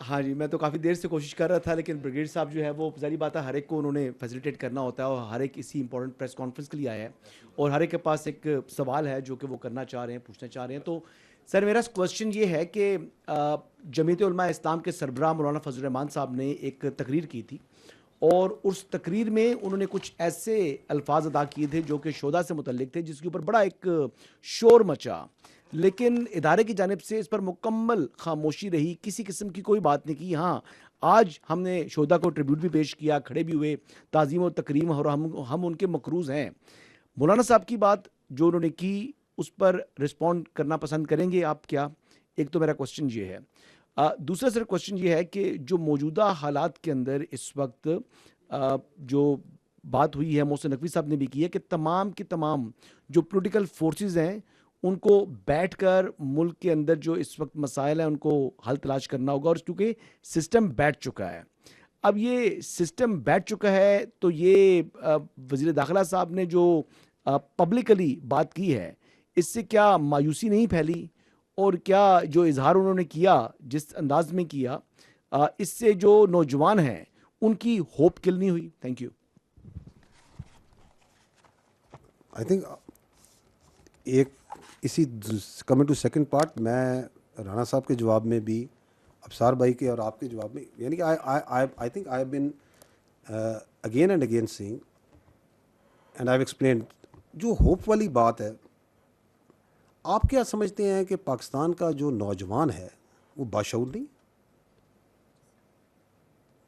ہاں جی، میں تو کافی دیر سے کوشش کر رہا تھا، لیکن بریگیڈ صاحب جو ہے وہ ظاہری بات ہے ہر ایک کو انہوں نے فیسیلیٹیٹ کرنا ہوتا ہے، اور ہر ایک اسی امپورٹنٹ پریس کانفرنس کے لیے آیا ہے، اور ہر ایک کے پاس ایک سوال ہے جو کہ وہ کرنا چاہ رہے ہیں، پوچھنا چاہ رہے ہیں. تو سر میرا کوشچن یہ ہے کہ جمعیت علماء اسلام کے سربراہ مولانا فضل الرحمان صاحب نے ایک تقریر کی تھی، اور اس تقریر میں انہوں نے کچھ ایسے الفاظ ادا کیے تھے جو کہ شہداء سے متعلق تھے، جس کے اوپر بڑا ایک شور مچا، لیکن ادارے کی جانب سے اس پر مکمل خاموشی رہی، کسی قسم کی کوئی بات نہیں کی. ہاں، آج ہم نے شہداء کو ٹریبیوٹ بھی پیش کیا، کھڑے بھی ہوئے، تعظیم و تکریم، اور ہم ان کے مقروض ہیں. مولانا صاحب کی بات جو انہوں نے کی اس پر رسپونڈ کرنا پسند کریں گے آپ کیا؟ ایک تو میرا کوشچن یہ ہے. دوسرا سر کوشچن یہ ہے کہ جو موجودہ حالات کے اندر اس وقت جو بات ہوئی ہے، محسن نقوی صاحب نے بھی کی ہے کہ تمام کی تمام جو پولیٹیکل فورسز ہیں ان کو بیٹھ کر ملک کے اندر جو اس وقت مسائل ہیں ان کو حل تلاش کرنا ہوگا، اور کیونکہ سسٹم بیٹھ چکا ہے. اب یہ سسٹم بیٹھ چکا ہے تو یہ وزیر داخلہ صاحب نے جو پبلکلی بات کی ہے، اس سے کیا مایوسی نہیں پھیلی؟ اور کیا جو اظہار انہوں نے کیا جس انداز میں کیا، اس سے جو نوجوان ہیں ان کی ہوپ کل نہیں ہوئی؟ Thank you. آئی تھنک ایک اسی کمنگ ٹو سیکنڈ پارٹ، میں رانا صاحب کے جواب میں بھی، ابصار بھائی کے اور آپ کے جواب میں، یعنی کہ I think I have been again and again saying and I have explained, جو ہوپ والی بات ہے، آپ کیا سمجھتے ہیں کہ پاکستان کا جو نوجوان ہے وہ باشعور نہیں؟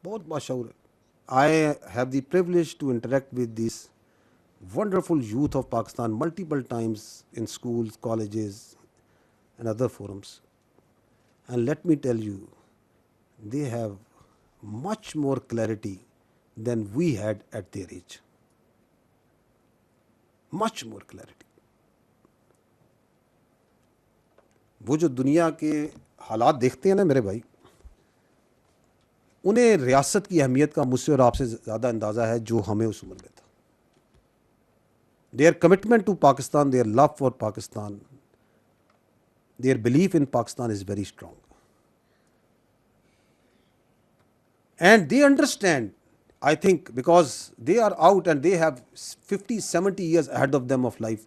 بہت باشعور ہے. I have the privilege to interact with this wonderful youth of Pakistan multiple times in schools, colleges and other forums. And let me tell you, they have much more clarity than we had at their age. Much more clarity. وہ جو دنیا کے حالات دیکھتے ہیں نا میرے بھائی، انہیں ریاست کی اہمیت کا مجھ سے اور آپ سے زیادہ اندازہ ہے جو ہمیں اس عمر میں تھا. Their commitment to Pakistan, their love for Pakistan, their belief in Pakistan is very strong. And they understand, I think, because they are out and they have 50, 70 years ahead of them of life,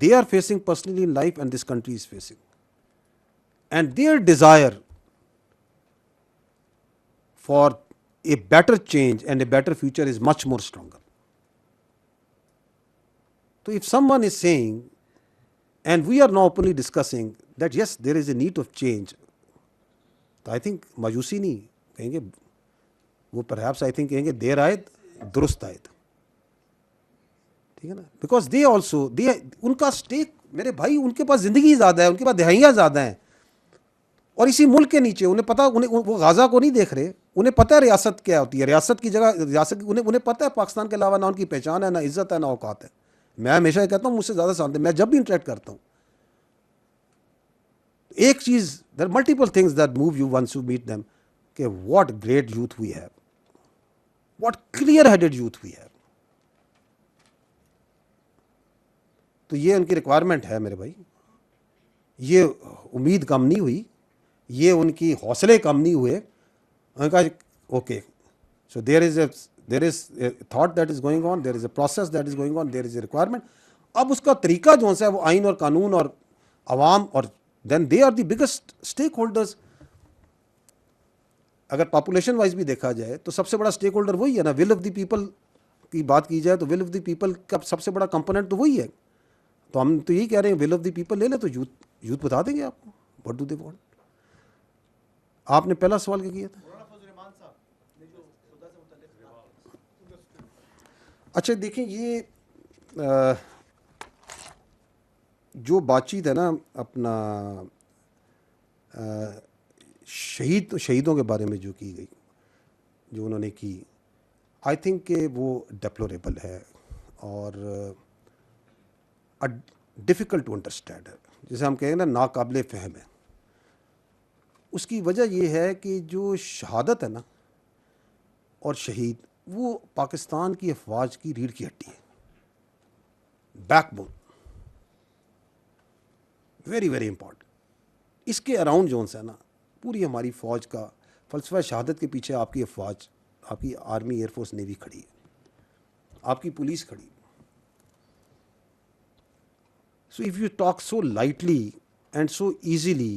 they are facing personally in life and this country is facing. And their desire for a better change and a better future is much more stronger. So if someone is saying, and we are now openly discussing that yes, there is a need of change, تو I think مایوسی نہیں کہیں گے وہ، perhaps I think کہیں گے دیر آئے درست آئے، ٹھیک ہے نا. بیکاز دے آلسو ان کا اسٹیک، میرے بھائی، ان کے پاس زندگی زیادہ ہے، ان کے پاس دہائیاں زیادہ ہیں، اور اسی ملک کے نیچے انہیں پتا، وہ غازہ کو نہیں دیکھ رہے، انہیں پتہ ہے ریاست کیا ہوتی ہے، ریاست کی جگہ ریاست، انہیں پتہ ہے پاکستان کے علاوہ نہ ان کی پہچان ہے، نہ عزت ہے، نہ اوقات ہے. میں ہمیشہ یہ کہتا ہوں، مجھ سے زیادہ سانتے میں جب بھی انٹریکٹ کرتا ہوں، ایک چیز، there are multiple things that move you once you meet them, کہ what great youth we have, what clear headed youth we have. تو یہ ان کی ریکوائرمنٹ ہے میرے بھائی، یہ امید کم نہیں ہوئی، یہ ان کی حوصلے کم نہیں ہوئے. انہوں نے کہا okay, so there is a thought that is going on, there is a process that is going on, there is a requirement. اب اس کا طریقہ جو ہے وہ آئین اور قانون اور عوام، اور then they are the biggest stakeholders. اگر پاپولیشن وائز بھی دیکھا جائے تو سب سے بڑا اسٹیک ہولڈر وہی ہے نا. ول آف دی پیپل کی بات کی جائے تو ول آف دی پیپل کا سب سے بڑا کمپوننٹ تو وہی ہے. تو ہم تو یہی کہہ رہے ہیں، ول آف دی پیپل لے لیں تو یوتھ بتا دیں گے آپ کو واٹ ڈو دے وانٹ. آپ نے پہلا سوال کیا کیا تھا؟ اچھا دیکھیں، یہ جو بات چیت ہے نا اپنا شہیدوں کے بارے میں جو کی گئی، جو انہوں نے کی، آئی تھنک کہ وہ ڈیپلوریبل ہے اور ڈیفیکلٹ ٹو انڈرسٹینڈ ہے، جسے ہم کہیں گے نا ناقابل فہم ہے. اس کی وجہ یہ ہے کہ جو شہادت ہے نا اور شہید، وہ پاکستان کی افواج کی ریڑھ کی ہڈی ہے، backbone, very very important. اس کے اراؤنڈ جو ہے نا پوری ہماری فوج کا فلسفہ شہادت کے پیچھے آپ کی افواج، آپ کی آرمی، ایئر فورس، نیوی کھڑی ہے، آپ کی پولیس کھڑی ہے. So if you talk so lightly and so easily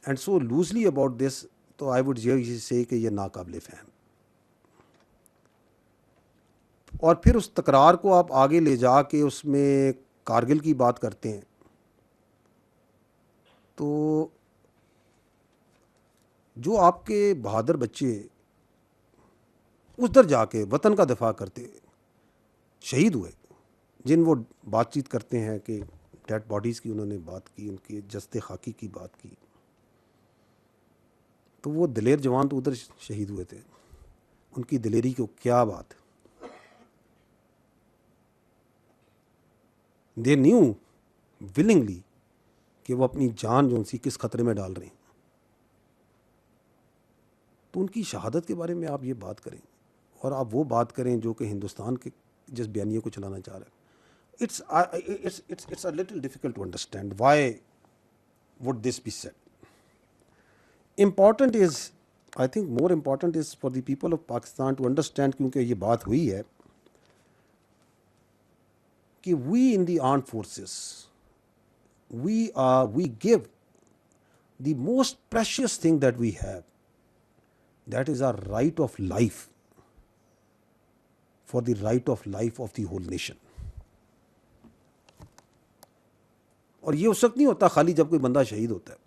and so loosely about this, تو I would say کہ یہ ناقابل فہم. اور پھر اس تکرار کو آپ آگے لے جا کے اس میں کارگل کی بات کرتے ہیں تو جو آپ کے بہادر بچے ادھر جا کے وطن کا دفاع کرتے شہید ہوئے، جن وہ بات چیت کرتے ہیں کہ ڈیڈ باڈیز کی انہوں نے بات کی، ان کی جسد خاکی کی بات کی، تو وہ دلیر جوان تو ادھر شہید ہوئے تھے، ان کی دلیری کو کیا بات. دے نیو ولنگلی کہ وہ اپنی جان جو ان سی کس خطرے میں ڈال رہے ہیں. تو ان کی شہادت کے بارے میں آپ یہ بات کریں اور آپ وہ بات کریں جو کہ ہندوستان کے جس بیانیے کو چلانا چاہ رہے ہیں. It's a little difficult to understand why would this be said. Important is, I think more important is for the people of Pakistan to understand, کیونکہ یہ بات ہوئی ہے کہ we in the armed forces, we give the most precious thing that we have, that is our right of life, for the right of life of the whole nation. اور یہ اس وقت نہیں ہوتا خالی جب کوئی بندہ شہید ہوتا ہے.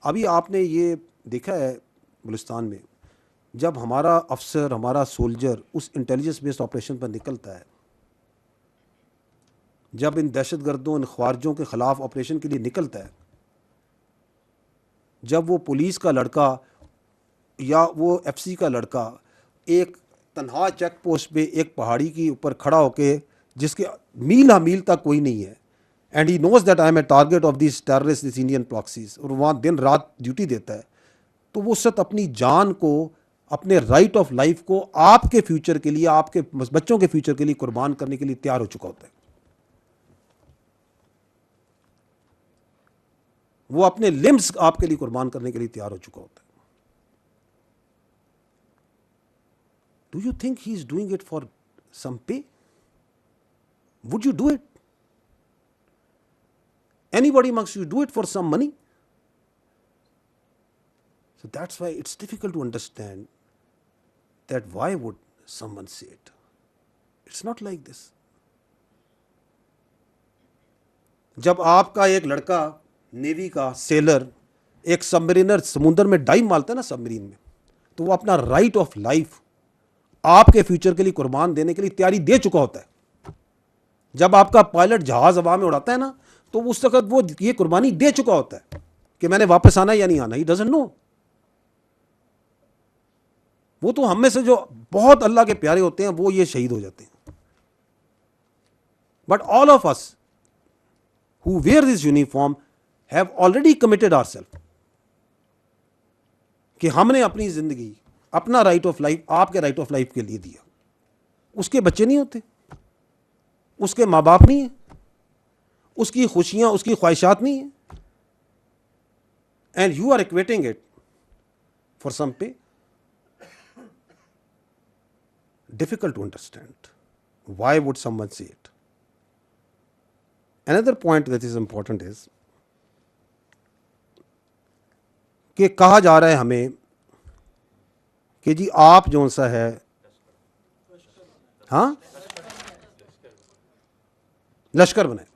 ابھی آپ نے یہ دیکھا ہے بلوچستان میں جب ہمارا افسر، ہمارا سولجر اس انٹیلیجنس بیسڈ آپریشن پر نکلتا ہے، جب ان دہشت گردوں، ان خوارجوں کے خلاف آپریشن کے لیے نکلتا ہے، جب وہ پولیس کا لڑکا یا وہ ایف سی کا لڑکا ایک تنہا چیک پوسٹ پہ ایک پہاڑی کے اوپر کھڑا ہو کے جس کے میل ہا میل تک کوئی نہیں ہے، and he knows that I am a target of these terrorist, these Indian proxies, اور وہاں دن رات ڈیوٹی دیتا ہے، تو وہ سب اپنی جان کو، اپنے رائٹ آف لائف کو آپ کے فیوچر کے لیے، آپ کے بچوں کے فیوچر کے لیے قربان کرنے کے لیے تیار ہو چکا ہوتا ہے. وہ اپنے لمبس آپ کے لیے قربان کرنے کے لیے تیار ہو چکا ہوتا ہے. Do you think he is doing it for some pay? Would you do it? Anybody amongst you do it for some money? So that's why it's difficult to understand that why would someone say it. It's not like this. جب آپ کا ایک لڑکا navy کا seller ایک سبمرینر سمندر میں dive مارتا ہے نا سبمرین میں، تو وہ اپنا رائٹ آف لائف آپ کے فیوچر کے لیے قربان دینے کے لیے تیاری دے چکا ہوتا ہے. جب آپ کا پائلٹ جہاز ہوا میں اڑاتا ہے نا تو اس وقت وہ یہ قربانی دے چکا ہوتا ہے کہ میں نے واپس آنا یا نہیں آنا. He doesn't know. وہ تو ہم میں سے جو بہت اللہ کے پیارے ہوتے ہیں وہ یہ شہید ہو جاتے ہیں. But all of us who wear this uniform have already committed ourselves کہ ہم نے اپنی زندگی، اپنا رائٹ آف لائف آپ کے رائٹ آف لائف کے لیے دیا. اس کے بچے نہیں ہوتے، اس کے ماں باپ نہیں ہیں، اس کی خوشیاں، اس کی خواہشات نہیں ہیں، and you are equating it for some pay. Difficult to understand. Why would someone say it? Another point that is important is کہ کہا جا رہا ہے ہمیں کہ جی آپ جو سا ہے، ہاں لشکر بنائے.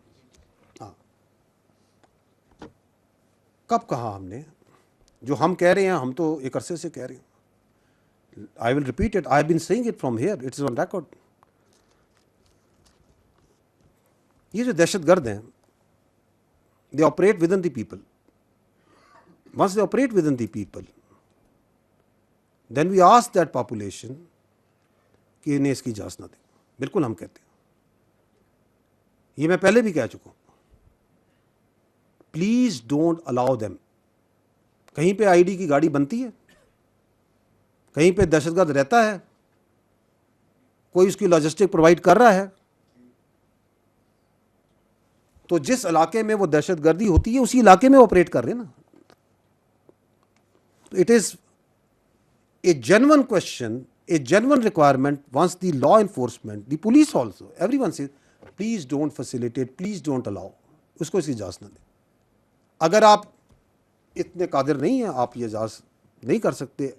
ہاں کب کہا ہم نے؟ جو ہم کہہ رہے ہیں ہم تو ایک عرصے سے کہہ رہے ہیں. I will repeat it. I've been saying it from here. It is on record. یہ جو دہشت گرد ہیں they operate within the people. Once they operate within the people, then we ask that population کہ انہیں اس کی اجازت نہ دیں. بالکل ہم کہتے ہیں، یہ میں پہلے بھی کہہ چکا ہوں. Please don't allow them. کہیں پہ آئی ڈی کی گاڑی بنتی ہے، کہیں پہ دہشت گرد رہتا ہے، کوئی اس کی لاجسٹک پرووائڈ کر رہا ہے، تو جس علاقے میں وہ دہشت گردی ہوتی ہے اسی علاقے میں آپریٹ کر رہے ہیں نا. It is a genuine question, a genuine requirement once the law enforcement, the police also, everyone says, please don't facilitate, please don't allow. اس کو اس کی اجازت نہ دیں. اگر آپ اتنے قادر نہیں ہیں, آپ یہ اجازت نہیں کر سکتے,